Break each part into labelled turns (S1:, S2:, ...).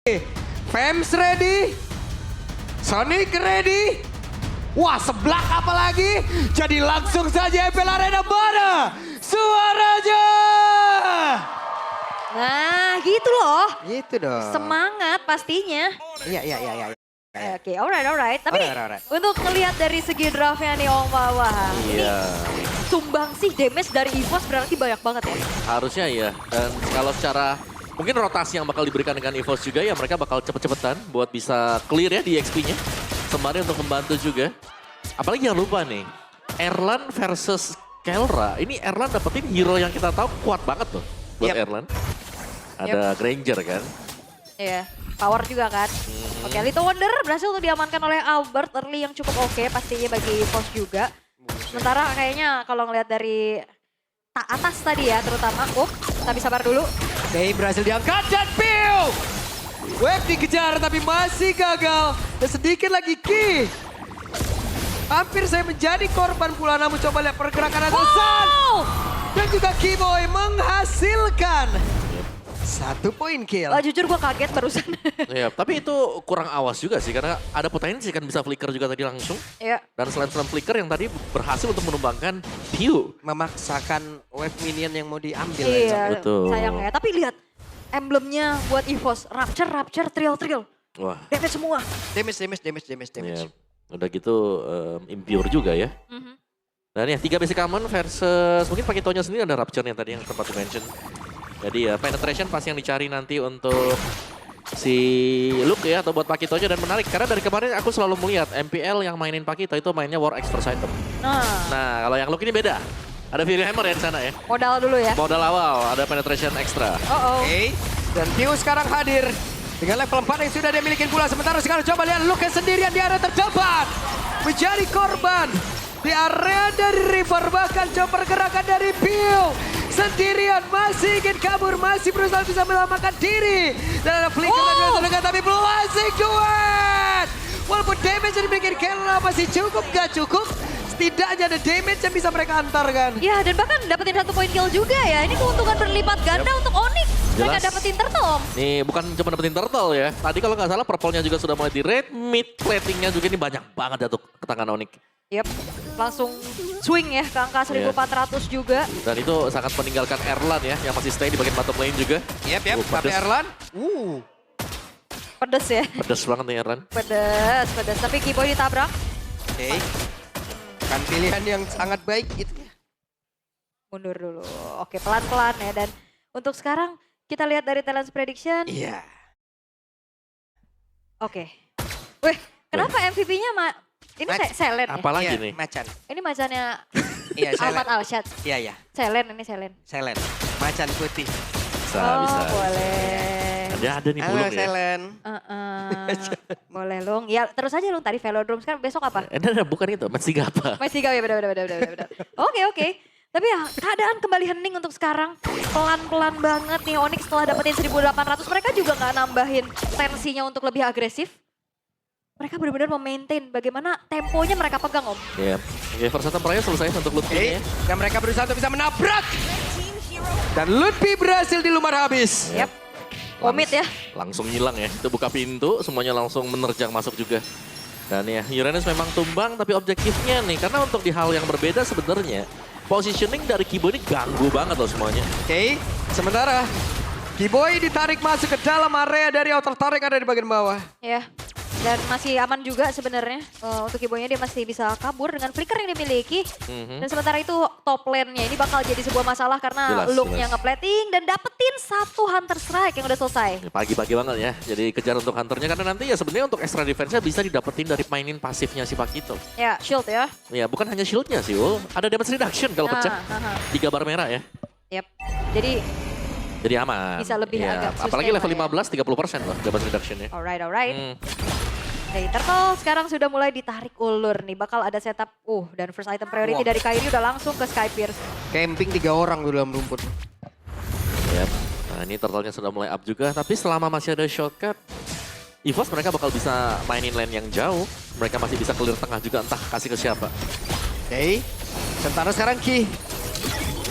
S1: Fems ready, Sonic ready. Wah, seblak apalagi. Jadi langsung saja FPL Arena mana suaranya.
S2: Nah gitu loh.
S1: Gitu dong.
S2: Semangat pastinya.
S1: Iya.
S2: Oke, alright. Tapi
S1: Alright.
S2: untuk ngelihat dari segi draftnya nih Om Wawa.
S3: Iya,
S2: Sumbang sih damage dari EVOS berarti banyak banget ya.
S3: harusnya iya. Dan kalau secara mungkin rotasi yang bakal diberikan dengan EVOS juga ya mereka bakal cepet-cepetan buat bisa clear ya di XP-nya. Sembari untuk membantu juga. Apalagi jangan lupa nih, Erlan versus Kelra. Ini Erlan dapetin hero yang kita tahu kuat banget tuh buat Erlan. Ada Granger kan.
S2: Iya, power juga kan. Oke, Little Wonder berhasil untuk diamankan oleh Albert early yang cukup oke pastinya bagi EVOS juga. Sementara kayaknya kalau ngelihat dari atas tadi ya terutama, tapi sabar dulu.
S1: Oke, berhasil diangkat dan Piu. Wave dikejar tapi masih gagal. Dan sedikit lagi Ki. Hampir saya menjadi korban pula, namun coba lihat pergerakan atasan. Dan juga Kiboy menghasilkan 1 poin kill.
S2: Jujur gue kaget barusan.
S3: Iya, tapi itu kurang awas juga sih karena ada potensi kan bisa flicker juga tadi langsung.
S2: Iya.
S3: Dan selain flicker yang tadi berhasil untuk menumbangkan Piu.
S1: Memaksakan wave minion yang mau diambil.
S2: Iya,
S3: Betul.
S2: sayang ya. Tapi lihat emblemnya buat EVOS, Rapture, Trill.
S3: Wah,
S2: Damage semua.
S1: Damage.
S3: ya, udah gitu impure juga ya. Dan ya 3 basic common versus mungkin Pakitonya sendiri ada Rapture-nya tadi yang sempat di-mention. Jadi ya penetration pasti yang dicari nanti untuk si Luke ya atau buat Pakitonya dan menarik. Karena dari kemarin aku selalu melihat MPL yang mainin Pakito itu mainnya War X first item. Nah kalau yang Luke ini beda. Ada Fury Hammer ya di sana ya.
S2: Modal dulu ya.
S3: Modal awal ada penetration extra.
S1: Oke, dan Piu sekarang hadir dengan level 4 yang sudah dia miliki pula. Sementara sekarang coba lihat Luke sendirian di area terdepan. Menjadi korban di area dari River. Bahkan coba pergerakan dari Piu. Sendirian masih ingin kabur, masih berusaha bisa menyelamatkan diri. Dan ada flicker tadi terdekat tapi belum masih duet. Walaupun damage yang dimiliki Kelra masih cukup, gak cukup. Setidaknya ada damage yang bisa mereka antarkan.
S2: Ya dan bahkan dapetin 1 poin kill juga ya. Ini keuntungan berlipat ganda untuk Onyx. Mereka
S3: Jelas.
S2: dapetin turtle Om.
S3: Nih bukan cuma dapetin turtle ya. Tadi kalau nggak salah purple-nya juga sudah mulai di raid. Mid platingnya juga ini banyak banget jatuh ke tangan Onyx.
S2: Yep, langsung swing ya ke angka 1400 juga.
S3: Dan itu sangat meninggalkan Erlan ya, yang masih stay di bagian bottom lane juga.
S1: Yep, tapi
S3: pedes.
S1: Erlan.
S2: Pedes ya.
S3: Pedes banget nih Erlan.
S2: Pedes. Tapi Kiboy ditabrak.
S1: Oke. Kan pilihan yang sangat baik gitu ya.
S2: Mundur dulu. Oke, pelan-pelan ya. Dan untuk sekarang kita lihat dari talent prediction.
S1: Iya.
S2: Oke. Wih, kenapa MVP-nya ini Selen ya?
S3: Apalagi
S1: Iya,
S3: nih?
S1: Macan.
S2: Ini macannya
S1: Iya,
S2: Ahmad
S1: Selen.
S2: Alshad.
S1: Iya.
S2: Selen, ini Selen.
S1: Selen. Macan putih.
S3: Bisa.
S2: Boleh.
S3: Ada nih
S1: Halo,
S3: bulung ya.
S1: Selen.
S2: Boleh Lung. Ya terus aja Lung, tadi Velodrome sekarang besok apa?
S3: Bukan itu, match 3 apa?
S2: Masih tiga ya, benar. Oke. Tapi ya keadaan kembali hening untuk sekarang. Pelan-pelan banget nih Onyx setelah dapetin 1800. Mereka juga nggak nambahin tensinya untuk lebih agresif. Mereka benar-benar memaintain bagaimana temponya mereka pegang Om.
S3: Iya. Oke, first item perangnya selesai untuk Lutfi
S1: Oke,
S3: ya.
S1: dan mereka berusaha untuk bisa menabrak. Dan Lutfi berhasil dilumar habis.
S2: Yap. Komit ya.
S3: Langsung hilang ya. Itu buka pintu, semuanya langsung menerjang masuk juga. Dan ya, Uranus memang tumbang, tapi objektifnya nih, karena untuk di hal yang berbeda sebenarnya, positioning dari Kibo ini ganggu banget loh semuanya.
S1: Oke, sementara Kiboy ditarik masuk ke dalam area dari outer tarik ada di bagian bawah.
S2: Ya. Dan masih aman juga sebenarnya untuk Kiboynya dia masih bisa kabur dengan flicker yang dimiliki. Dan sementara itu top lane-nya ini bakal jadi sebuah masalah karena Luke-nya nge-plating dan dapetin 1 Hunter Strike yang udah selesai.
S3: Pagi-pagi banget ya, jadi kejar untuk hunternya karena nanti ya sebenarnya untuk extra defense-nya bisa didapetin dari mainin pasifnya si Pakito.
S2: Ya, shield ya.
S3: Ya bukan hanya shieldnya sih, ada damage reduction kalau pecah. 3 bar merah ya.
S2: Yap, jadi
S3: aman.
S2: bisa lebih agak
S3: apalagi
S2: sustain
S3: level
S2: lah
S3: 15, 30% loh damage reduction-nya.
S2: Alright. Dari Turtle sekarang sudah mulai ditarik ulur nih. Bakal ada setup, dan first item priority dari Kairi udah langsung ke Sky Pierce.
S1: Camping 3 orang di dalam rumput.
S3: Yep. Nah ini turtle-nya sudah mulai up juga, tapi selama masih ada shortcut, EVOS mereka bakal bisa mainin lane yang jauh. Mereka masih bisa clear tengah juga, entah kasih ke siapa.
S1: Oke, sementara sekarang Ki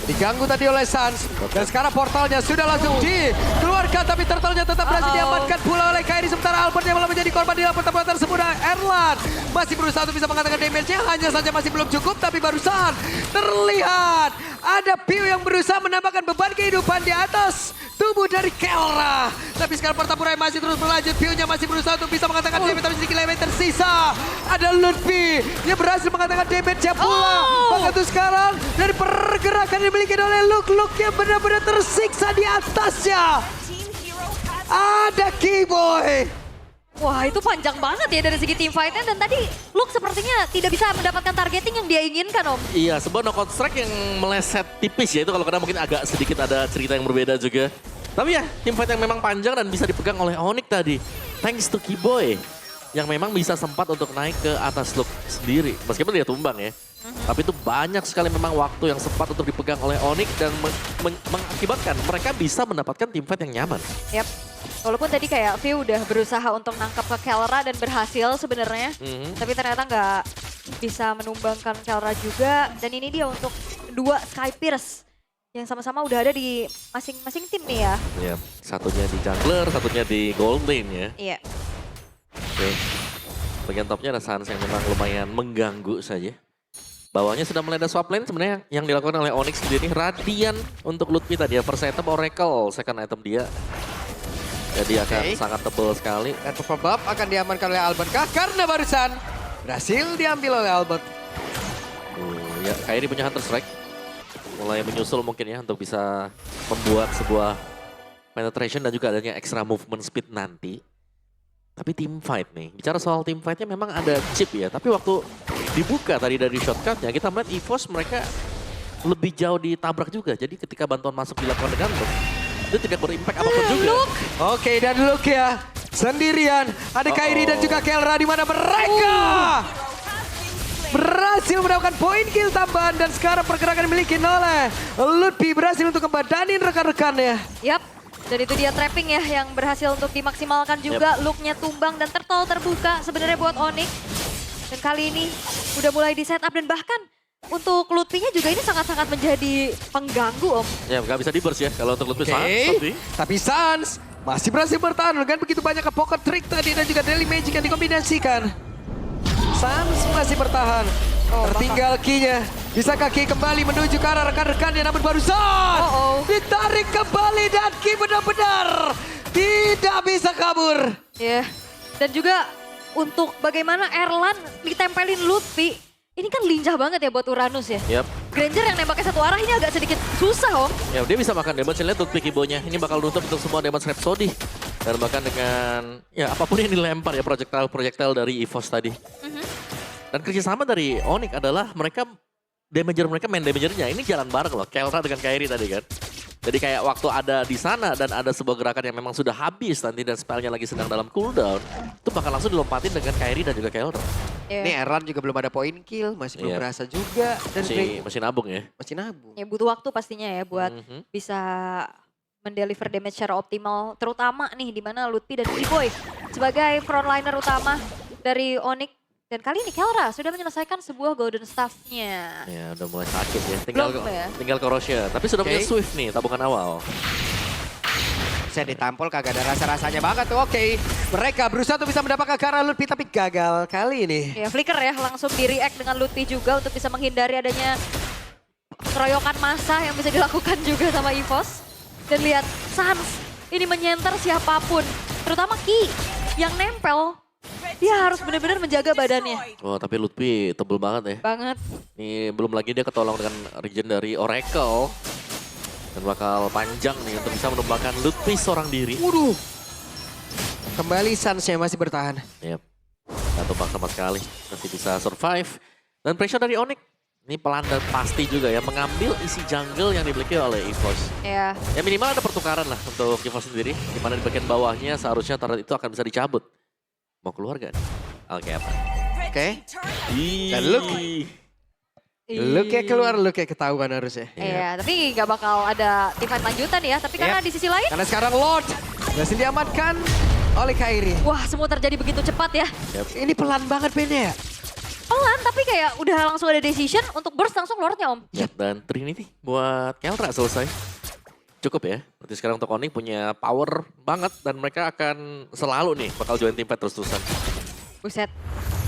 S1: diganggu tadi oleh Sans. Dan sekarang portalnya sudah langsung dikeluarkan. diamankan, tapi turtle-nya tetap berhasil diamankan pula oleh Kairi. Sementara Albert yang malah menjadi korban di dalam pertempuran tersebut. Erlan masih berusaha untuk bisa mengatakan damage-nya, hanya saja masih belum cukup. Tapi barusan terlihat ada Piu yang berusaha menambahkan beban kehidupan di atas tubuh dari Kelra. Tapi sekarang pertempuran masih terus berlanjut. Piu-nya masih berusaha untuk bisa mengatakan damage, tapi sedikit damage tersisa. Ada Lutfi yang berhasil mengatakan damage-nya pula. Bahkan tuh sekarang dari pergerakan yang dimiliki oleh Luke yang benar-benar tersiksa di atasnya. Ada Keyboy.
S2: Wah, itu panjang banget ya dari segi team fight-nya. Dan tadi Luke sepertinya tidak bisa mendapatkan targeting yang dia inginkan, Om.
S3: Iya, sebuah knockout strike yang meleset tipis ya. Itu kalau kena mungkin agak sedikit ada cerita yang berbeda juga. Tapi ya, team fight yang memang panjang dan bisa dipegang oleh Onyx tadi. Thanks to Keyboy. Yang memang bisa sempat untuk naik ke atas Luke sendiri. Meskipun dia tumbang ya. Tapi itu banyak sekali memang waktu yang sempat untuk dipegang oleh Onyx dan mengakibatkan mereka bisa mendapatkan team fight yang nyaman.
S2: Yap. Walaupun tadi kayak View udah berusaha untuk nangkap ke Kelra dan berhasil sebenarnya. Tapi ternyata nggak bisa menumbangkan Kelra juga. Dan ini dia untuk dua Sky Pierce yang sama-sama udah ada di masing-masing tim nih ya.
S3: Iya, satunya di jungler, satunya di gold lane ya.
S2: Iya.
S3: Oke. Bagian topnya ada Sans yang memang lumayan mengganggu saja. Bawahnya sudah mulai ada swap lane sebenarnya yang dilakukan oleh Onyx sendiri. Radiant untuk Lutfi tadi ya. First item Oracle, second item dia. Jadi akan sangat tebal sekali.
S1: Dan purple buff akan diamankan oleh Albert kah? Karena barusan berhasil diambil oleh Albert.
S3: Ya, Kairi punya Hunter Strike. Mulai menyusul mungkin ya untuk bisa membuat sebuah penetration dan juga adanya extra movement speed nanti. Tapi team fight nih, bicara soal team fightnya memang ada chip ya. Tapi waktu dibuka tadi dari shortcutnya, kita melihat EVOS mereka lebih jauh ditabrak juga. Jadi ketika bantuan masuk dilakukan dengan Luke, itu tidak berimpact apapun juga.
S2: Luke.
S1: Oke, dan Luke ya sendirian. Ada Kairi dan juga Kelra di mana mereka berhasil mendapatkan poin kill tambahan. Dan sekarang pergerakan dimiliki oleh Lutfi berhasil untuk membadanin rekan-rekannya.
S2: Yap. Dan itu dia trapping ya yang berhasil untuk dimaksimalkan juga. Look-nya tumbang dan turtle terbuka sebenarnya buat Onyx. Dan kali ini udah mulai di setup dan bahkan untuk Lutfi-nya juga ini sangat-sangat menjadi pengganggu, Om.
S3: Ya nggak bisa di-burst ya kalau untuk Lutfi.
S1: Tapi Sans masih berhasil bertahan dengan begitu banyak pocket trick tadi dan juga daily magic yang dikombinasikan. Sans masih bertahan. Tertinggal Ki-nya. Bisakah Ki kembali menuju ke arah rekan-rekannya, namun barusan ditarik kembali dan Ki benar-benar tidak bisa kabur.
S2: Ya, dan juga untuk bagaimana Erlan ditempelin Lutfi, ini kan lincah banget ya buat Uranus ya.
S3: Yap.
S2: Granger yang nembaknya satu arah ini agak sedikit susah, Om.
S3: Ya dia bisa makan damage, lihat Lutfi Keyboy-nya. Ini bakal nutup untuk semua damage Rhapsody. Dan bahkan dengan ya apapun yang dilempar ya projectile dari EVOS tadi. Dan kerjasama dari Onyx adalah mereka main damagernya ini jalan bareng loh. Kelra dengan Kairi tadi kan. Jadi kayak waktu ada di sana dan ada sebuah gerakan yang memang sudah habis nanti dan spellnya lagi sedang dalam cooldown. Itu bakal langsung dilompatin dengan Kairi dan juga Kelra.
S1: Ini Erlan juga belum ada poin kill, masih belum berasa juga. Dan
S3: masih nabung ya.
S1: Masih nabung.
S2: Ya butuh waktu pastinya ya buat bisa mendeliver damage secara optimal. Terutama nih di mana Lutfi dan Keyboy sebagai frontliner utama dari Onyx. Dan kali ini Kelra sudah menyelesaikan sebuah golden staff-nya.
S3: Ya udah mulai sakit ya. Tinggal Corrosion. Tapi sudah punya Swift nih tabungan awal.
S1: Saya ditampol kagak ada rasa-rasanya banget tuh. Oke, mereka berusaha untuk bisa mendapatkan ke arah Lutfi tapi gagal kali ini.
S2: Ya Flicker ya langsung di-react dengan Lutfi juga untuk bisa menghindari adanya keroyokan massa yang bisa dilakukan juga sama EVOS. Dan lihat Sans ini menyenter siapapun. Terutama Ki yang nempel. Dia harus benar-benar menjaga badannya.
S3: Oh tapi Lutfi tebel banget ya.
S2: Banget.
S3: Ini belum lagi dia ketolong dengan regen dari Oracle. Dan bakal panjang nih untuk bisa menumbangkan Lutfi seorang diri.
S1: Waduh. Kembali Sans-nya masih bertahan.
S3: Yap. Gak tumbang sama sekali. Masih bisa survive. Dan pressure dari Onyx. Ini pelan dan pasti juga ya. Mengambil isi jungle yang dimiliki oleh EVOS.
S2: Ya.
S3: Ya minimal ada pertukaran lah untuk EVOS sendiri. Dimana di bagian bawahnya seharusnya turret itu akan bisa dicabut. Mau keluar gak nih? Oke apa?
S1: Oke. Dan Luke ya keluar, Luke ya ketahuan harusnya.
S2: Iya, tapi gak bakal ada team fight lanjutan ya. Tapi karena di sisi lain.
S1: Karena sekarang Lord berhasil diamankan oleh Kairi.
S2: Wah semua terjadi begitu cepat ya.
S1: Ini pelan banget mainnya ya.
S2: Pelan tapi kayak udah langsung ada decision untuk burst langsung Lordnya, Om.
S3: Yap, dan Trinity buat Kelra selesai. Cukup ya. Berarti sekarang untuk Onyx punya power banget dan mereka akan selalu nih bakal join tim fight terus-terusan.
S2: Buset,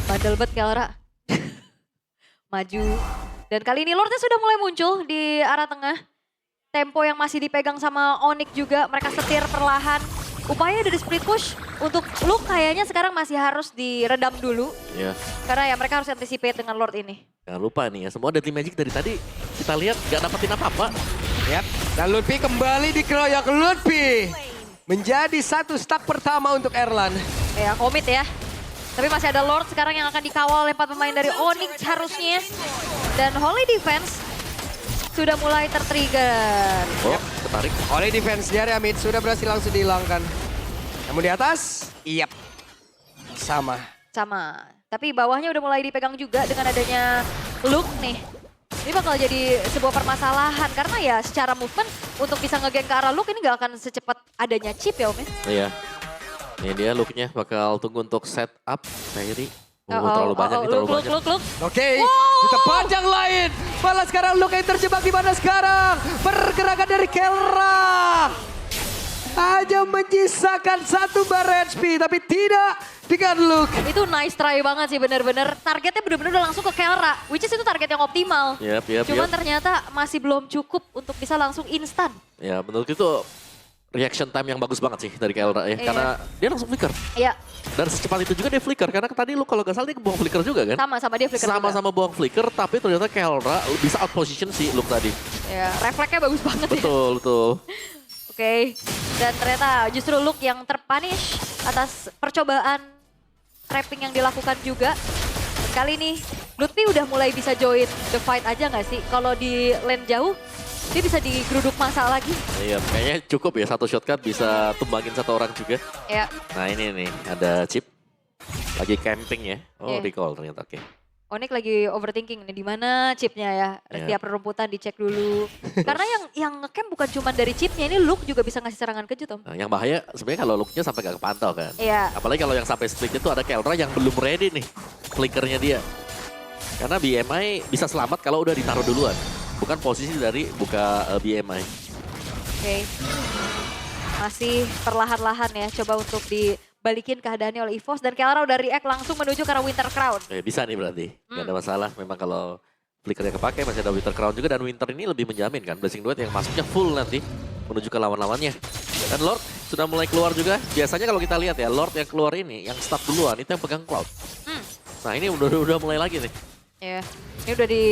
S2: bandel banget Kelra. Maju. Dan kali ini Lordnya sudah mulai muncul di arah tengah. Tempo yang masih dipegang sama Onyx juga, mereka setir perlahan. Upaya dari split push untuk Luke kayaknya sekarang masih harus diredam dulu.
S3: Iya.
S2: Karena ya mereka harus anticipate dengan Lord ini.
S3: Jangan lupa nih ya, semua Deadly Magic dari tadi kita lihat gak dapetin apa-apa.
S1: Yap. Dan Lutfi kembali dikeroyok. Lutfi menjadi satu stack pertama untuk Erlan.
S2: Ya komit ya. Tapi masih ada Lord sekarang yang akan dikawal oleh 4 pemain dari Onyx harusnya. Dan Holy Defense sudah mulai tertrigger.
S3: Oh, ketarik.
S1: Oleh defense di area mid sudah berhasil langsung dihilangkan. Namun di atas, yap. Sama.
S2: Sama. Tapi bawahnya udah mulai dipegang juga dengan adanya Luke nih. Ini bakal jadi sebuah permasalahan karena ya secara movement untuk bisa ngegeng ke arah Luke ini gak akan secepat adanya chip ya Om ya.
S3: Iya. Ini dia looknya bakal tunggu untuk set up Fairy. Terlalu banyak nih, terlalu banyak.
S2: Look.
S1: Oke, kita panjang lain. Malah sekarang Luke yang terjebak di mana sekarang? Pergerakan dari Kelra. Hanya menyisakan satu bar HP, tapi tidak dengan Luke.
S2: Itu nice try banget sih bener-bener. Targetnya bener-bener udah langsung ke Kelra. Which is itu target yang optimal.
S3: Yap.
S2: Cuman ternyata masih belum cukup untuk bisa langsung instan.
S3: Ya menurut itu reaction time yang bagus banget sih dari Kelra ya.
S2: Iya.
S3: Karena dia langsung flicker.
S2: Iya,
S3: Dan secepat itu juga dia flicker. Karena tadi lu kalau gak salah dia buang flicker juga kan?
S2: sama-sama dia flicker juga.
S3: Sama-sama buang flicker, tapi ternyata Kelra bisa out position si Luke tadi.
S2: Ya, refleksnya bagus banget ya.
S3: Betul.
S2: Oke, dan ternyata justru Luke yang terpunish atas percobaan trapping yang dilakukan juga. Kali ini Lutfi udah mulai bisa join the fight aja nggak sih? Kalau di lane jauh, dia bisa digeruduk masa lagi.
S3: Iya, kayaknya cukup ya satu shotcut bisa tumbangin satu orang juga.
S2: Ya,
S3: Nah ini nih, ada Chip. Lagi camping ya. Oh,
S2: Iya.
S3: recall ternyata, oke.
S2: Onyx lagi overthinking nih, di mana chipnya ya?
S3: Iya.
S2: Tiap perumputan dicek dulu. Karena yang ngecamp bukan cuma dari chipnya, ini Luke juga bisa ngasih serangan kejut Om.
S3: Nah, yang bahaya sebenarnya kalau looknya sampai gak kepantau kan.
S2: Iya.
S3: Apalagi kalau yang sampai splitnya tuh ada Kelra yang belum ready nih flickernya dia. Karena BMI bisa selamat kalau udah ditaruh duluan. Bukan posisi dari buka BMI.
S2: Oke. Masih perlahan-lahan ya, coba untuk dibalikin keadaannya oleh EVOS. Dan Kelra udah react langsung menuju ke arah Winter Crown.
S3: Bisa nih berarti, gak ada masalah. Memang kalau flickernya kepake masih ada Winter Crown juga. Dan Winter ini lebih menjamin kan, Blessing Duet yang masuknya full nanti menuju ke lawan-lawannya. Dan Lord sudah mulai keluar juga. Biasanya kalau kita lihat ya, Lord yang keluar ini, yang start duluan itu yang pegang Cloud. Nah ini udah mulai lagi nih.
S2: Ya, ini udah di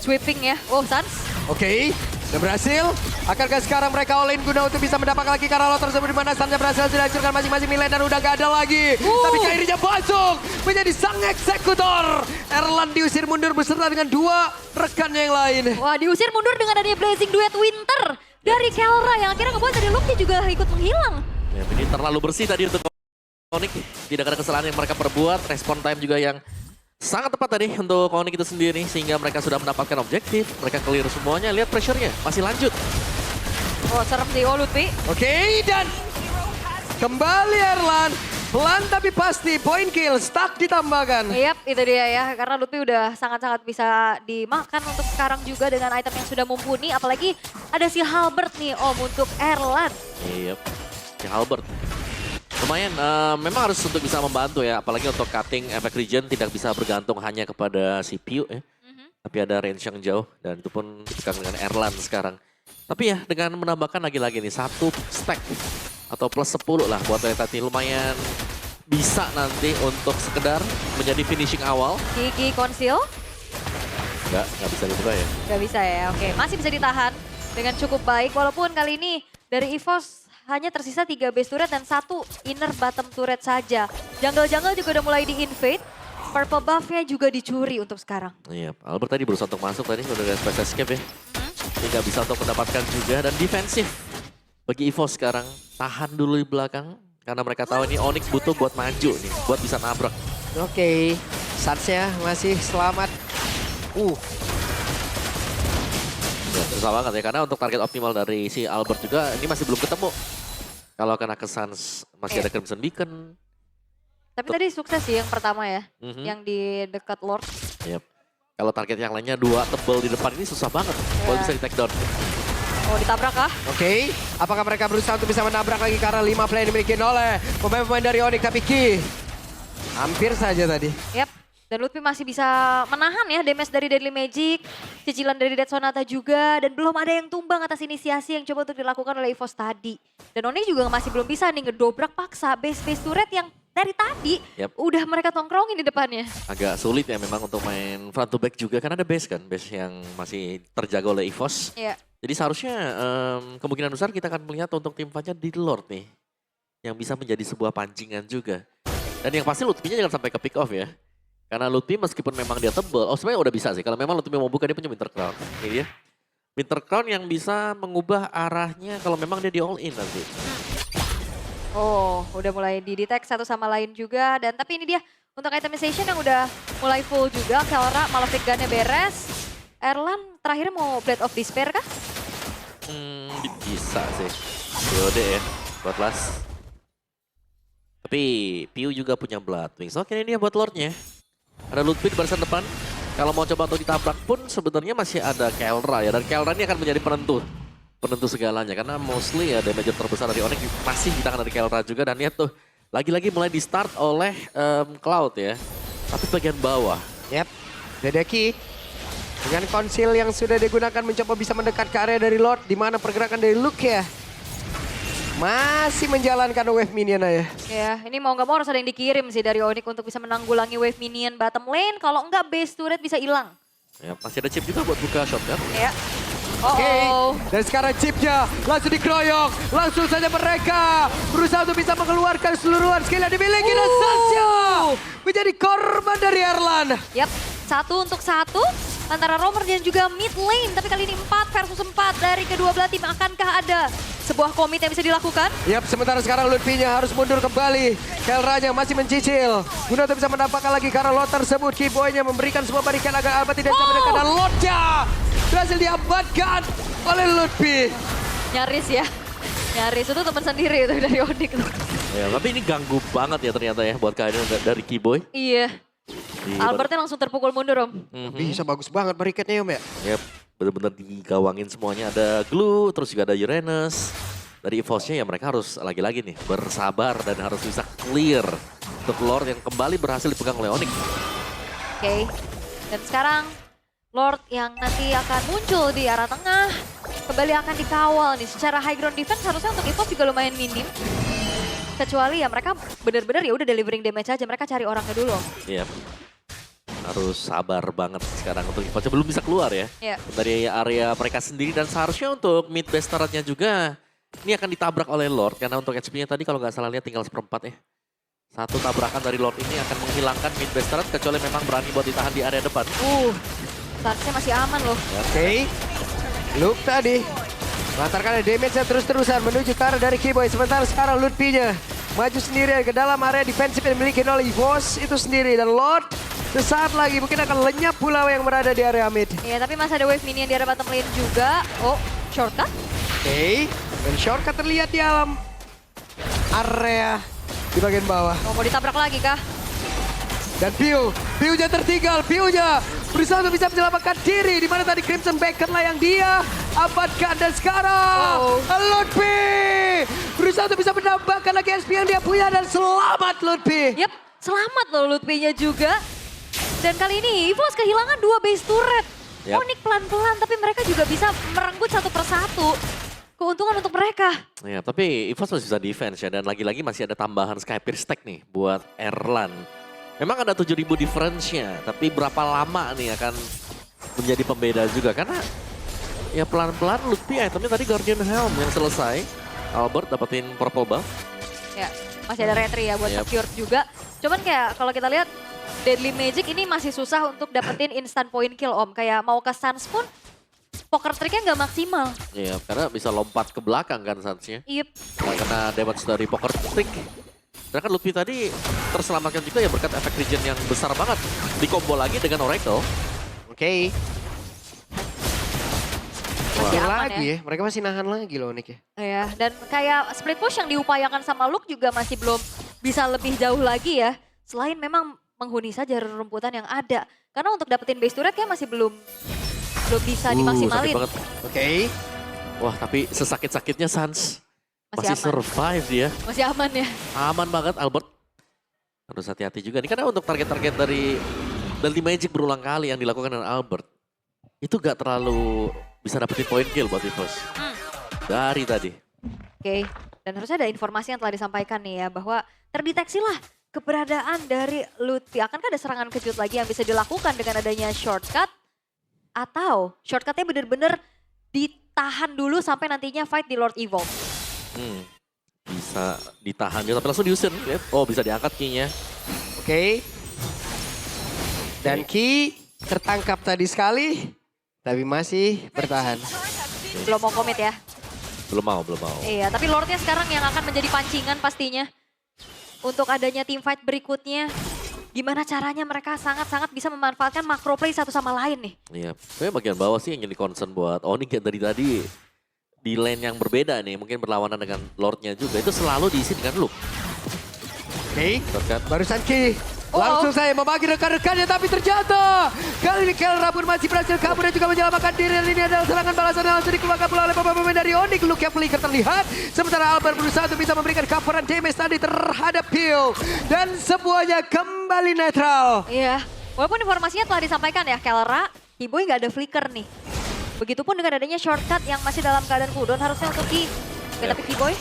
S2: sweeping ya. Oh, Sans.
S1: Oke, udah berhasil. Akankah sekarang mereka all in guna untuk bisa mendapatkan lagi Karalo tersebut di mana Sansa berhasil sudah hancurkan masing-masing milen dan udah gak ada lagi. Tapi Kairinya masuk menjadi sang eksekutor. Erlan diusir mundur beserta dengan dua rekannya yang lain.
S2: Wah, diusir mundur dengan adanya Blazing Duet Winter dari Kelra yang akhirnya ngebuat dari Luke juga ikut menghilang.
S3: Ya, ini terlalu bersih tadi untuk Onyx. Tidak ada kesalahan yang mereka perbuat. Respon time juga yang sangat tepat tadi untuk Onyx itu sendiri. Sehingga mereka sudah mendapatkan objektif. Mereka clear semuanya. Lihat pressure-nya. Masih lanjut.
S2: Oh, serem sih. Oh, Lutfi.
S1: Oke, dan kembali Erlan. Pelan tapi pasti. Point kill. Stuck ditambahkan.
S2: Yap, itu dia ya. Karena Lutfi udah sangat-sangat bisa dimakan untuk sekarang juga dengan item yang sudah mumpuni. Apalagi ada si Halbert nih Om untuk Erlan.
S3: Iya. Si Halbert. Lumayan, memang harus untuk bisa membantu ya. Apalagi untuk cutting efek regen tidak bisa bergantung hanya kepada CPU ya. Tapi ada range yang jauh dan itu pun ditekan dengan Erlan sekarang. Tapi ya dengan menambahkan lagi-lagi nih satu stack atau plus 10 lah buat tadi lumayan bisa nanti untuk sekedar menjadi finishing awal.
S2: Gigi Konsil.
S3: Nggak bisa dibuka ya.
S2: Gak bisa ya, oke. Masih bisa ditahan dengan cukup baik. Walaupun kali ini dari EVOS hanya tersisa 3 base turret dan 1 inner bottom turret saja. Jungle-jungle juga udah mulai di-invade. Purple buff-nya juga dicuri untuk sekarang.
S3: Iya, Albert tadi berusaha untuk masuk tadi udah ada space escape ya. Tidak bisa untuk mendapatkan juga dan defensif. Bagi EVOS sekarang tahan dulu di belakang. Karena mereka tahu ini Onyx butuh buat maju nih, buat bisa nabrak.
S1: Oke, Sansnya masih selamat.
S3: Ya, susah banget ya, karena untuk target optimal dari si Albert juga ini masih belum ketemu. Kalau kena ke Suns masih ada Crimson Beacon.
S2: Tapi tadi sukses sih yang pertama ya,
S3: Mhm.
S2: yang di dekat Lord.
S3: Yep. Kalau target yang lainnya 2 tebel di depan ini susah banget. Kalau bisa di take down.
S2: Oh, ditabrak kah?
S1: Oke, apakah mereka berusaha untuk bisa menabrak lagi karena 5 play yang dimiliki oleh pemain-pemain dari Onyx, tapi Ki hampir saja tadi.
S2: Yap. Dan Lutfi masih bisa menahan ya damage dari Deadly Magic, cicilan dari Dead Sonata juga, dan belum ada yang tumbang atas inisiasi yang coba untuk dilakukan oleh EVOS tadi. Dan Onyx juga masih belum bisa nih ngedobrak paksa base turret yang dari tadi udah mereka tongkrongin di depannya.
S3: Agak sulit ya memang untuk main front to back juga, karena ada base kan, base yang masih terjaga oleh EVOS.
S2: Iya.
S3: Jadi seharusnya kemungkinan besar kita akan melihat untuk tim fightnya di Lord nih, yang bisa menjadi sebuah pancingan juga. Dan yang pasti Lutfi-nya jangan sampai ke pick off ya. Karena Lutfi meskipun memang dia tebel, sebenarnya udah bisa sih. Kalau memang Lutfi mau buka, dia punya Winter Crown. Ini dia. Winter Crown yang bisa mengubah arahnya kalau memang dia di all in nanti.
S2: Oh, udah mulai didetect satu sama lain juga. Dan tapi ini dia untuk itemization yang udah mulai full juga. Kelra, Malefic Gun-nya beres. Erlan terakhir mau Blade of Despair kah?
S3: Bisa sih. BOD ya, buat last. Tapi Piu juga punya Blood Wings. Oke, ini dia buat Lordnya. Ada Lutfi di barisan depan. Kalau mau coba untuk ditabrak pun sebenarnya masih ada Kelra ya. Dan Kelra ini akan menjadi penentu segalanya. Karena mostly ya damage terbesar dari Onyx masih di tangan dari Kelra juga. Dan lihat tuh, lagi-lagi mulai di start oleh Cloud ya. Tapi bagian bawah.
S1: Yap, Dedeki dengan konsil yang sudah digunakan mencoba bisa mendekat ke area dari Lord. Di mana pergerakan dari Luke ya masih menjalankan wave minion aja.
S2: Ya, ini mau nggak mau harus ada yang dikirim sih dari Onyx untuk bisa menanggulangi wave minion bottom lane. Kalau enggak base turret bisa hilang.
S3: Ya, masih ada chip juga buat buka shotgun.
S2: Ya.
S1: Oke, dan sekarang chipnya langsung dikeroyok. Langsung saja mereka berusaha untuk bisa mengeluarkan seluruhan skill yang dimiliki. Dan Sasha menjadi korban dari Erlan.
S2: Yap, 1-1 antara Romer dan juga mid lane. Tapi kali ini 4 versus 4 dari kedua belah tim. Akankah ada sebuah komit yang bisa dilakukan?
S1: Yap, sementara sekarang Lutfi-nya harus mundur kembali. Kelranya masih mencicil. Guna untuk bisa mendapatkan lagi karena lot tersebut. Keyboy-nya memberikan sebuah barikan agar Alba tidak bisa mendekat. Dan lotnya berhasil diamankan oleh Lutfi.
S2: Nyaris ya. Nyaris, itu teman sendiri itu dari Onyx.
S3: Ya, tapi ini ganggu banget ya ternyata ya buat keadaan dari Keyboy.
S2: Iya. Albertnya langsung terpukul mundur, Om.
S1: Bisa bagus banget barikatnya, Om ya.
S3: Yap, benar-benar digawangin semuanya. Ada Glue, terus juga ada Uranus. Dari EVOS-nya ya mereka harus lagi-lagi nih bersabar dan harus bisa clear untuk Lord yang kembali berhasil dipegang oleh Onyx.
S2: Oke. Dan sekarang Lord yang nanti akan muncul di arah tengah kembali akan dikawal nih. Secara high ground defense harusnya untuk EVOS juga lumayan minim. Kecuali ya mereka benar-benar ya udah delivering damage aja, mereka cari orangnya dulu.
S3: Iya. Harus sabar banget sekarang untuk EVOS belum bisa keluar ya.
S2: Iya.
S3: Dari area mereka sendiri dan seharusnya untuk mid base turret-nya juga ini akan ditabrak oleh Lord karena untuk HP-nya tadi kalau nggak salah lihat tinggal 1/4 ya. Satu tabrakan dari Lord ini akan menghilangkan mid base turret kecuali memang berani buat ditahan di area depan.
S2: Seharusnya masih aman loh.
S1: Oke. Luke tadi melantarkan damage-nya terus-terusan menuju ke arah dari Keyboy. Sementara sekarang Lutfi-nya maju sendirian ke dalam area defensif yang dimiliki oleh EVOS itu sendiri. Dan Lord sesaat lagi mungkin akan lenyap pula yang berada di area mid.
S2: Iya, tapi masih ada wave minion di area bottom lane juga. Oh, shortcut?
S1: Oke. Dan shortcut terlihat di alam area di bagian bawah.
S2: Oh, mau ditabrak lagi kah?
S1: Dan Piu-nya tertinggal. Piu-nya berusaha untuk bisa menyelamatkan diri. Di mana tadi Crimson Beacon lah yang dia amankan. Dan sekarang Lutfi berusaha untuk bisa menambahkan lagi XP yang dia punya. Dan selamat Lutfi.
S2: Yap, selamat loh Lutfi-nya juga. Dan kali ini EVOS kehilangan 2 base turret.
S3: Yap.
S2: Onyx pelan-pelan tapi mereka juga bisa merenggut satu persatu. Keuntungan untuk mereka.
S3: Ya, tapi EVOS masih bisa defense ya dan lagi-lagi masih ada tambahan Skypierce stack nih buat Erlan. Memang ada 7.000 difference-nya, tapi berapa lama nih akan menjadi pembeda juga. Karena ya pelan-pelan Lutfi itemnya tadi Guardian Helm yang selesai. Albert dapetin purple buff.
S2: Ya, masih ada retry ya buat secure juga. Cuman kayak kalau kita lihat Deadly Magic ini masih susah untuk dapetin instant point kill Om. Kayak mau ke Suns pun poker tricknya nggak maksimal.
S3: Iya, karena bisa lompat ke belakang kan Suns-nya.
S2: Yep.
S3: Nah, kena damage dari poker trick. Dan kan Lutfi tadi terselamatkan juga ya berkat efek regen yang besar banget. Di combo lagi dengan Oracle.
S1: Oke.
S2: Masih aman
S1: lagi ya. Mereka masih nahan lagi loh Nick ya.
S2: Ya, dan kayak split push yang diupayakan sama Luke juga masih belum bisa lebih jauh lagi ya. Selain memang menghuni saja rumputan yang ada. Karena untuk dapetin base turret kayak masih belum bisa dimaksimalin.
S1: Oke.
S3: Wah tapi sesakit-sakitnya Suns
S2: Masih
S3: masih
S2: aman.
S3: survive dia.
S2: Masih aman ya.
S3: Aman banget Albert. Harus hati-hati juga nih karena untuk target-target dari Magic berulang kali yang dilakukan dengan Albert. Itu gak terlalu bisa dapetin point kill buat EVOS. Dari tadi.
S2: Oke, dan harusnya ada informasi yang telah disampaikan nih ya bahwa terdeteksilah keberadaan dari Lutfi. Akankah ada serangan kejut lagi yang bisa dilakukan dengan adanya shortcut? Atau shortcutnya bener-bener ditahan dulu sampai nantinya fight di Lord Evolve?
S3: Bisa ditahan dia tapi langsung diusir. Oh bisa diangkat key-nya.
S1: Oke. Dan Ki tertangkap tadi sekali, tapi masih bertahan.
S2: Belum mau komit ya?
S3: Belum mau.
S2: Iya, tapi Lordnya sekarang yang akan menjadi pancingan pastinya. Untuk adanya team fight berikutnya. Gimana caranya mereka sangat-sangat bisa memanfaatkan macro play satu sama lain nih.
S3: Iya, sebenarnya bagian bawah sih yang jadi concern buat Onyx yang dari tadi di lane yang berbeda nih, mungkin berlawanan dengan Lordnya juga. Itu selalu diisi dengan loop.
S1: Oke,
S3: Shortcut.
S1: barusan Ki. Langsung saya membagi rekan-rekannya tapi terjatuh. Kali ini Kelra pun masih berhasil kabur dan juga menyelamatkan diri. Dan ini adalah serangan balasan yang langsung dikeluarkan pula oleh pemain dari Onyx. Look yang flicker terlihat. Sementara Albert berusaha untuk bisa memberikan coveran damage tadi terhadap Pio. Dan semuanya kembali netral.
S2: Iya, walaupun informasinya telah disampaikan ya, Kelra, Kiboy nggak ada flicker nih. Begitupun dengan adanya shortcut yang masih dalam keadaan cooldown harusnya untuk Ki. Oke, tapi Kiboy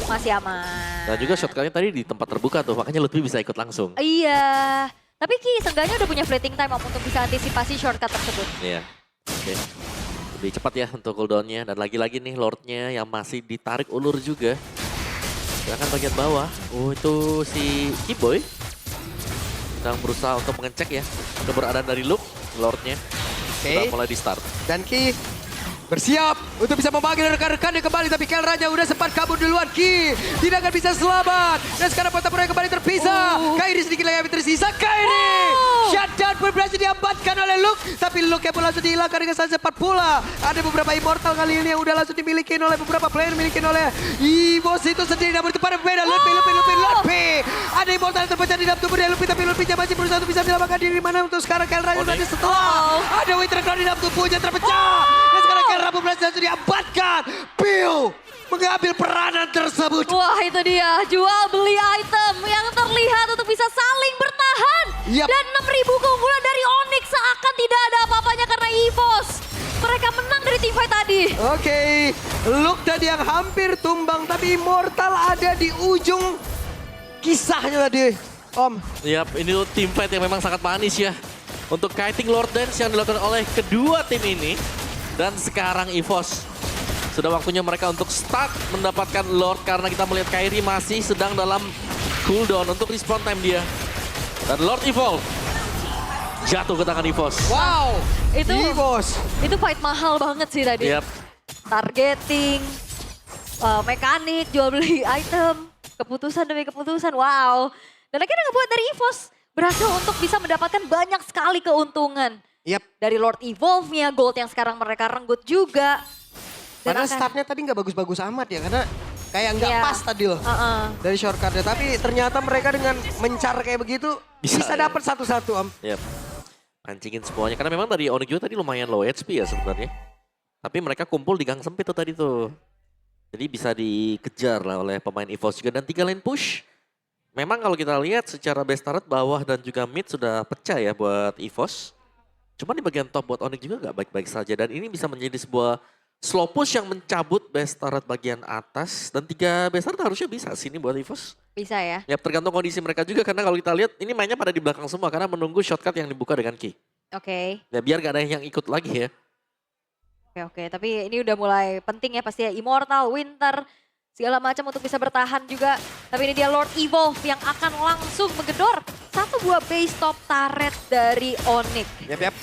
S2: masih aman.
S3: Dan juga shortcutnya tadi di tempat terbuka tuh, makanya Lutfi bisa ikut langsung.
S2: Iya, tapi Ki seenggaknya udah punya fleeting time untuk bisa antisipasi shortcut tersebut.
S3: Iya, oke. Lebih cepat ya untuk cooldownnya. Dan lagi-lagi nih Lordnya yang masih ditarik ulur juga. Silakan bagian bawah. Oh itu si Kiboy sedang berusaha untuk mengecek ya keberadaan dari Luke. Lordnya sudah mulai di start.
S1: Dan Ki bersiap untuk bisa memanggil rekan-rekannya kembali. Tapi Kelranya udah sempat kabur duluan. Ki tidak akan bisa selamat. Dan sekarang Potamura kembali terpisah. Kairi sedikit lagi yang tersisa. Kairi! Shutdown pun berhasil diamankan oleh Luke. Tapi Luke yang pun langsung dihilangkan dengan sangat cepat pula. Ada beberapa immortal kali ini yang udah langsung dimiliki oleh beberapa player. Dimiliki oleh EVOS itu sendiri. Namun kepada berbeda. Lutfi. Ada immortal yang terpecah di dalam tubuh dari Lutfi. Tapi Lutfi masih berusaha untuk bisa menyelamatkan diri. Mana untuk sekarang Kelranya tadi setelah. Ada Winter Crown di dalam tubuhnya terpecah. Dan sekarang Kelra pun berhasil diamankan. Pio mengambil peranan tersebut.
S2: Wah itu dia, jual beli item yang terlihat untuk bisa saling bertahan.
S1: Yap.
S2: Dan 6.000 keunggulan dari Onyx seakan tidak ada apa-apanya karena EVOS. Mereka menang dari team fight tadi.
S1: Oke, Luke tadi yang hampir tumbang. Tapi Immortal ada di ujung kisahnya tadi, Om.
S3: Yap, ini tuh team fight yang memang sangat manis ya. Untuk kiting Lord Dance yang dilakukan oleh kedua tim ini. Dan sekarang EVOS sudah waktunya mereka untuk start mendapatkan Lord. Karena kita melihat Kairi masih sedang dalam cooldown untuk respawn time dia. Dan Lord Evolve jatuh ke tangan EVOS.
S1: Wow, EVOS.
S2: Itu fight mahal banget sih tadi.
S3: Yap.
S2: Targeting, mekanik, jual beli item, keputusan demi keputusan, wow. Dan akhirnya ngebuat dari EVOS berhasil untuk bisa mendapatkan banyak sekali keuntungan.
S1: Yap.
S2: Dari Lord Evolve-nya, gold yang sekarang mereka renggut juga. Dan
S1: Padahal startnya tadi nggak bagus-bagus amat ya. Karena kayak nggak
S2: Iya.
S1: pas tadi loh. Dari shortcutnya. Tapi ternyata mereka dengan mencar kayak begitu bisa
S3: ya.
S1: dapat satu-satu, Om.
S3: Yap. Pancingin semuanya. Karena memang dari Onyx juga tadi lumayan low HP ya sebenarnya. Tapi mereka kumpul di gang sempit tuh tadi tuh. Jadi bisa dikejar lah oleh pemain EVOS juga. Dan 3 lane push. Memang kalau kita lihat secara base turret bawah dan juga mid sudah pecah ya buat EVOS. Cuma di bagian top buat Onyx juga nggak baik-baik saja. Dan ini bisa menjadi sebuah slow push yang mencabut base turret bagian atas. Dan 3 base turret harusnya bisa sini buat EVOS.
S2: bisa ya.
S3: Ya tergantung kondisi mereka juga. Karena kalau kita lihat ini mainnya pada di belakang semua. Karena menunggu shortcut yang dibuka dengan Ki.
S2: Oke.
S3: Ya biar gak ada yang ikut lagi ya.
S2: Oke. Tapi ini udah mulai penting ya pasti ya. Immortal, Winter, segala macam untuk bisa bertahan juga. Tapi ini dia Lord Evolve yang akan langsung menggedor satu buah base top turret dari Onyx.
S1: Yap.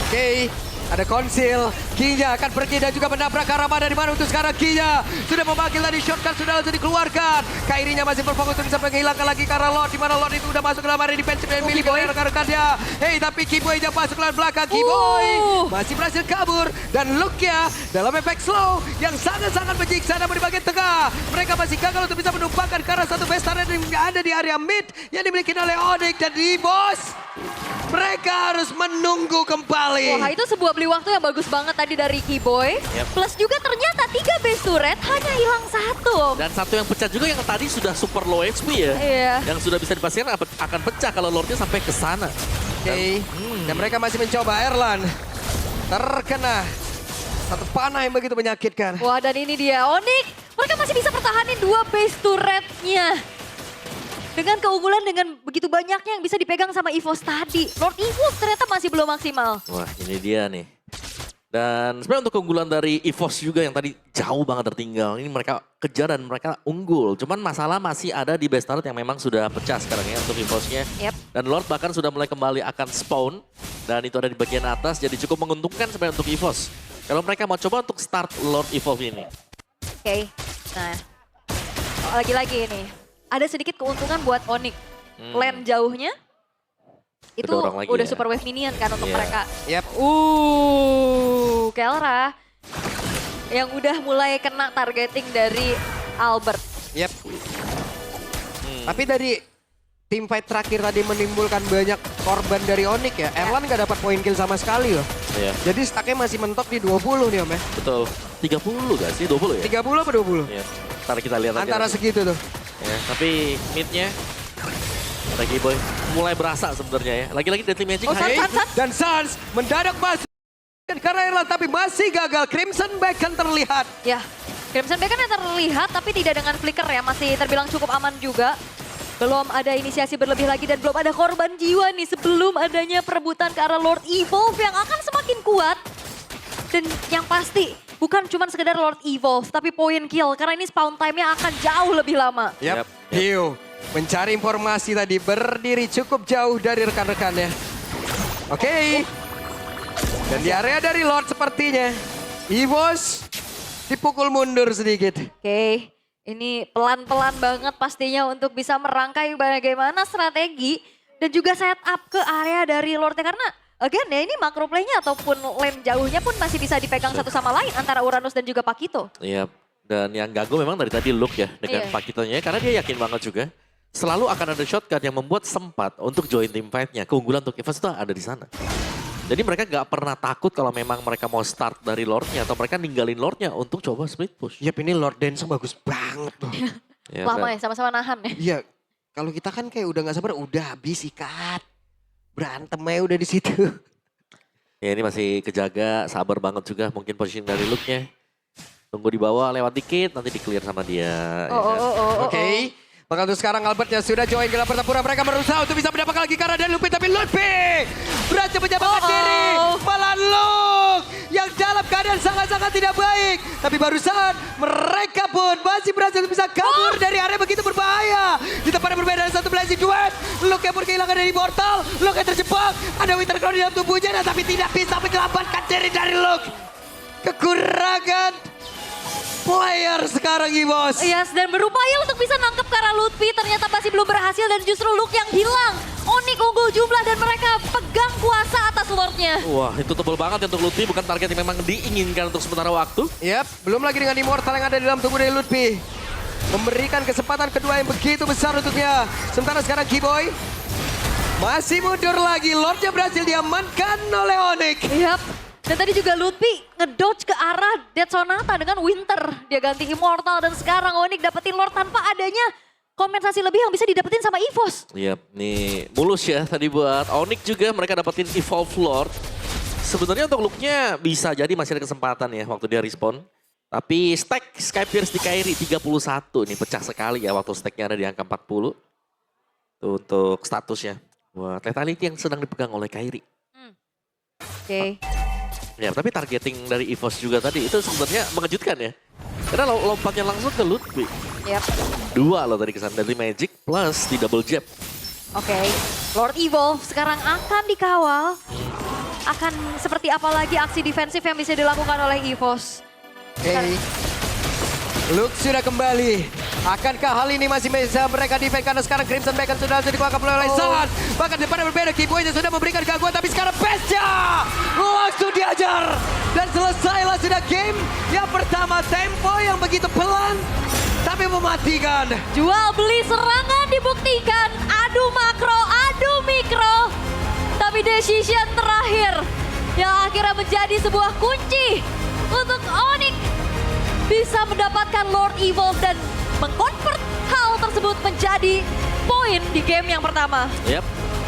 S1: Oke, ada konsil. Kinya akan pergi dan juga menabrak Karama dari mana untuk sekarang Kinya. Sudah memanggil tadi shortcut sudah langsung dikeluarkan. Kairinya masih berfokus untuk bisa menghilangkan lagi karena Lord. Di mana Lord itu udah masuk ke dalam area defense dan milik oleh rekan-rekannya. Hey, tapi Kiboy yang masuk ke belakang. Kiboy masih berhasil kabur. Dan look-nya dalam efek slow yang sangat-sangat menyiksa namun di bagian tengah. Mereka masih gagal untuk bisa menumpangkan karena satu base turret yang ada di area mid yang dimiliki oleh Onyx dan EVOS. Mereka harus menunggu kembali.
S2: Wah itu sebuah beli waktu yang bagus banget tadi tadi dari Keyboy.
S3: Yep.
S2: Plus juga ternyata 3 base turret hanya hilang 1.
S3: Dan satu yang pecah juga yang tadi sudah super low HP ya.
S2: Iya.
S3: Yang sudah bisa dipastikan akan pecah kalau Lordnya sampai ke sana.
S1: Oke, dan mereka masih mencoba. Erlan terkena satu panah yang begitu menyakitkan.
S2: Wah, dan ini dia Onyx. Mereka masih bisa pertahanin 2 base turretnya. Dengan keunggulan dengan begitu banyaknya yang bisa dipegang sama EVOS tadi. Lord EVOS ternyata masih belum maksimal.
S3: Wah, ini dia nih. Dan sebenarnya untuk keunggulan dari EVOS juga yang tadi jauh banget tertinggal. Ini mereka kejar dan mereka unggul. Cuman masalah masih ada di base turret yang memang sudah pecah sekarang ya untuk EVOS-nya.
S2: Yep.
S3: Dan Lord bahkan sudah mulai kembali akan spawn. Dan itu ada di bagian atas jadi cukup menguntungkan sebenarnya untuk EVOS. Kalau mereka mau coba untuk start Lord Evolve ini.
S2: Oke, nah lagi-lagi ini. Ada sedikit keuntungan buat Onyx. Lane jauhnya. Itu
S3: Kedorong lagi
S2: udah
S3: ya.
S2: super wave minion kan untuk
S3: Iya.
S2: mereka.
S1: Yap.
S2: Kelra yang udah mulai kena targeting dari Albert.
S1: Yap. Tapi dari tim fight terakhir tadi menimbulkan banyak korban dari Onyx ya. Erlan gak dapat poin kill sama sekali loh.
S3: Iya,
S1: Jadi stacknya masih mentok di 20 nih Om ya.
S3: betul. 30 gak sih? 20 ya?
S1: 30 apa 20?
S3: Iya. Ntar kita lihat aja.
S1: Antara
S3: nanti.
S1: segitu tuh.
S3: Ya, tapi midnya lagi boy mulai berasa sebenarnya ya. Lagi-lagi Deadly Magic.
S2: Oh,
S3: hanya-
S2: Sans.
S1: Dan Sans mendadak masuk karena Erlan tapi masih gagal. Crimson Beacon terlihat.
S2: Ya, Crimson Beacon yang terlihat tapi tidak dengan flicker ya. Masih terbilang cukup aman juga. Belum ada inisiasi berlebih lagi dan belum ada korban jiwa nih sebelum adanya perebutan ke arah Lord Evolve yang akan semakin kuat. Dan yang pasti bukan cuma sekedar Lord Evolve tapi point kill karena ini spawn time-nya akan jauh lebih lama.
S1: Yap.
S3: Yap.
S1: Hio mencari informasi tadi berdiri cukup jauh dari rekan-rekannya. Oke. Dan di area dari Lord sepertinya EVOS dipukul mundur sedikit.
S2: Oke, ini pelan-pelan banget pastinya untuk bisa merangkai bagaimana strategi dan juga setup ke area dari Lordnya karena again ya ini macro play-nya ataupun lane jauhnya pun masih bisa dipegang satu sama lain antara Uranus dan juga Pakito.
S3: Iya. Dan yang gagal memang dari tadi Luke ya dengan
S2: Iya.
S3: Pakitonya karena dia yakin banget juga selalu akan ada shotgun yang membuat sempat untuk join team fight-nya. Keunggulan untuk EVOS itu ada di sana. Jadi mereka gak pernah takut kalau memang mereka mau start dari Lordnya atau mereka ninggalin Lordnya untuk coba split push.
S1: Yap, ini Lord Dance bagus banget loh.
S3: Ya,
S2: Lama
S3: dan-
S2: ya sama-sama nahan ya.
S1: Iya, kalau kita kan kayak udah gak sabar, udah habis ikat. Berantem aja udah di situ.
S3: Ya ini masih kejaga, sabar banget juga mungkin posisi dari Luke-nya. Tunggu di bawah, lewat dikit, nanti di-clear sama dia. ya kan?
S1: Oke. Maka untuk sekarang Albertnya sudah join ke dalam pertempuran. Mereka berusaha untuk bisa mendapatkan lagi karena dan Lupi. Tapi Lupi berhasil menyelamatkan diri. Malah Luke yang dalam keadaan sangat-sangat tidak baik. Tapi barusan mereka pun masih berhasil bisa kabur dari area begitu berbahaya. Di tempat yang berbeda ada satu blazing duet. Luke yang pun kehilangan dari portal. Luke yang terjebak. Ada Winter Crown di dalam tubuhnya. Tapi tidak bisa menyelamatkan diri dari Luke. Kekurangan player sekarang EVOS.
S2: Yes, dan berupaya untuk bisa nangkep ke arah Lutfi ternyata masih belum berhasil dan justru Luke yang hilang. Onyx unggul jumlah dan mereka pegang kuasa atas Lordnya.
S3: Wah itu tebal banget ya untuk Lutfi, bukan target yang memang diinginkan untuk sementara waktu.
S1: Yap, belum lagi dengan Immortal yang ada di dalam tubuh dari Lutfi. Memberikan kesempatan kedua yang begitu besar untuknya. Sementara sekarang Keyboy masih mundur lagi. Lordnya berhasil diamankan oleh Onyx.
S2: Yap. Dan tadi juga Lutfi ngedodge ke arah Dead Sonata dengan Winter. Dia ganti Immortal dan sekarang Onyx dapetin Lord tanpa adanya kompensasi lebih yang bisa didapetin sama EVOS.
S3: Iya, nih mulus ya tadi buat Onyx juga mereka dapetin Evolve Lord. Sebenarnya untuk look-nya bisa jadi masih ada kesempatan ya waktu dia respawn. Tapi stack Skypierce di Kairi 31 nih pecah sekali ya waktu stacknya ada di angka 40. Tuh untuk statusnya. Buat lethality yang sedang dipegang oleh Kairi.
S2: Oke.
S3: Ya, tapi targeting dari EVOS juga tadi itu sebenarnya mengejutkan ya. Karena lompatnya langsung ke Lutfi.
S2: Yap.
S3: 2 loh tadi kesan dari Magic plus di double jab.
S2: Oke. Lord Evolve sekarang akan dikawal. Akan seperti apa lagi aksi defensif yang bisa dilakukan oleh EVOS.
S1: Oke. Luke sudah kembali. Akankah hal ini masih bisa mereka defend karena sekarang Crimson Beacon sudah dikuasai oleh Sans. Bahkan depan berbeda Keyboy sudah memberikan gangguan tapi sekarang Pesca langsung diajar. Dan selesailah sudah game yang pertama, tempo yang begitu pelan tapi mematikan.
S2: Jual beli serangan dibuktikan. Adu makro, adu mikro. Tapi decision terakhir yang akhirnya menjadi sebuah kunci untuk Onyx bisa mendapatkan Lord Evolve dan mengkonvert hal tersebut menjadi poin di game yang pertama.
S3: Yap.